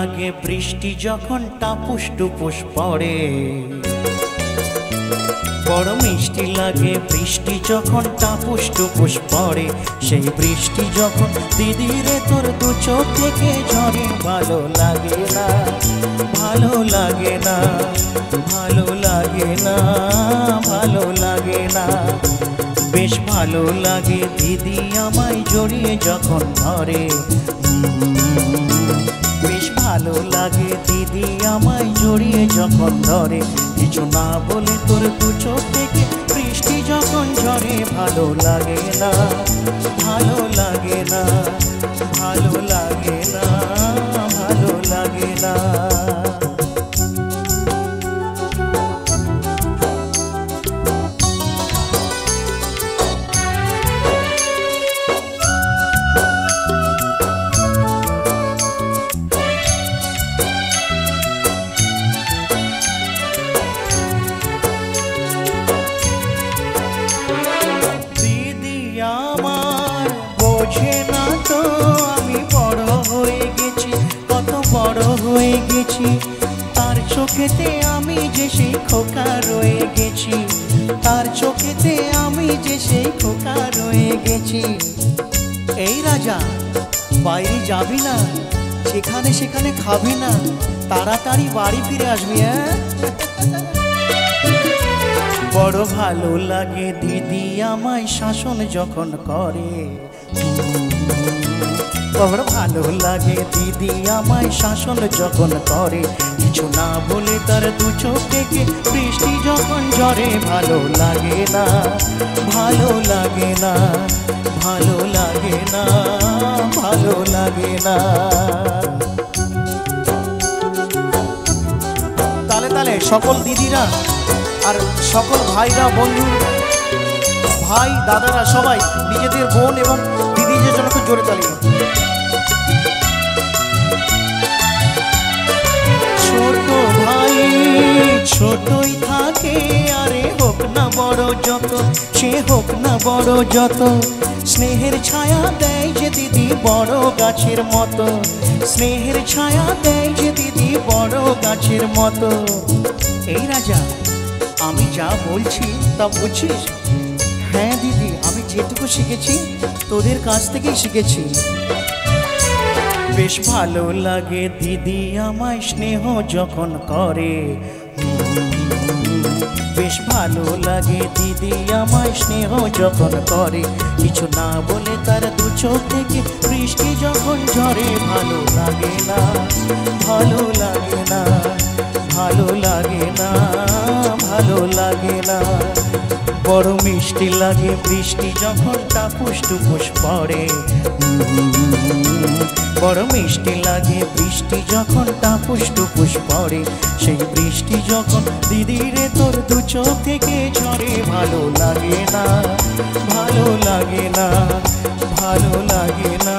লাগে বৃষ্টি যখন টাপুস টুপুস পড়ে, বড় মিষ্টি লাগে বৃষ্টি যখন টাপুস টুপুস পড়ে। সেই বৃষ্টি যখন দিদি রে তোর দু চোখ থেকে ঝরে, ভালো লাগে না, ভালো লাগে না, ভালো লাগে না, ভালো লাগে না। বেশ ভালো লাগে দিদি আমায় জড়িয়ে যখন ধরে, বেশ ভালো লাগে দিদি আমায় জড়িয়ে যখন ধরে। কিছু না বলে তোর দু চোখ থেকে বৃষ্টি যখন ঝরে, ভালো লাগে না, ভালো লাগে না, ভালো লাগে না, ভালো লাগে না। আমার বোঝে না তো আমি বড় হয়ে গেছি, কত বড় হয়ে গেছি। তার চোখেতে আমি যে সেই খোকা রয়ে গেছি, তার চোখেতে আমি যে সেই খোকা রয়ে গেছি। এই রাজা, বাইরে যাবি না, সেখানে সেখানে খাবি না, তাড়াতাড়ি বাড়ি ফিরে আসবি। হ্যাঁ, বড় ভালো লাগে দিদি আমায় শাসন যখন করে, বড় ভালো লাগে দিদি আমায় শাসন যখন করে। কিছু না বলে তার দু চোখ থেকে বৃষ্টি যখন ঝরে, ভালো লাগে না, ভালো লাগে না, ভালো লাগে না, ভালো লাগে না। তালে তালে সকল দিদিরা আর সকল ভাইরা, বন্ধু ভাই দাদারা সবাই নিজেদের বোন এবং দিদিদের জন্য খুব জোরে তালি। ছোট ভাই ছোটই থাকে, আরে হোক না বড় যত, সে হোক না বড় যত। স্নেহের ছায়া দেয় যে দিদি বড় গাছের মতো, স্নেহের ছায়া দেয় যে দিদি বড় গাছের মতো। এই রাজা, আমি যা বলছি তা বুঝছিস? হ্যাঁ দিদি, আমি যেটুকু শিখেছি তোদের কাছ থেকেই শিখেছি। বেশ ভালো লাগে দিদি আমায় স্নেহ যখন করে, বেশ ভালো লাগে দিদি আমায় স্নেহ যখন করে। কিছু না বলে তার দু চোখ থেকে বৃষ্টি যখন ঝরে, ভালো লাগে না, ভালো লাগে না, ভালো লাগে না, ভালো লাগে না। বড় মিষ্টি লাগে বৃষ্টি যখন টাপুস টুপুস পড়ে, বড় মিষ্টি লাগে বৃষ্টি যখন টাপুস টুপুস পড়ে। সেই বৃষ্টি যখন দিদি রে তোর দু চোখ থেকে ঝরে, ভালো লাগে না, ভালো লাগে না, ভালো লাগে না।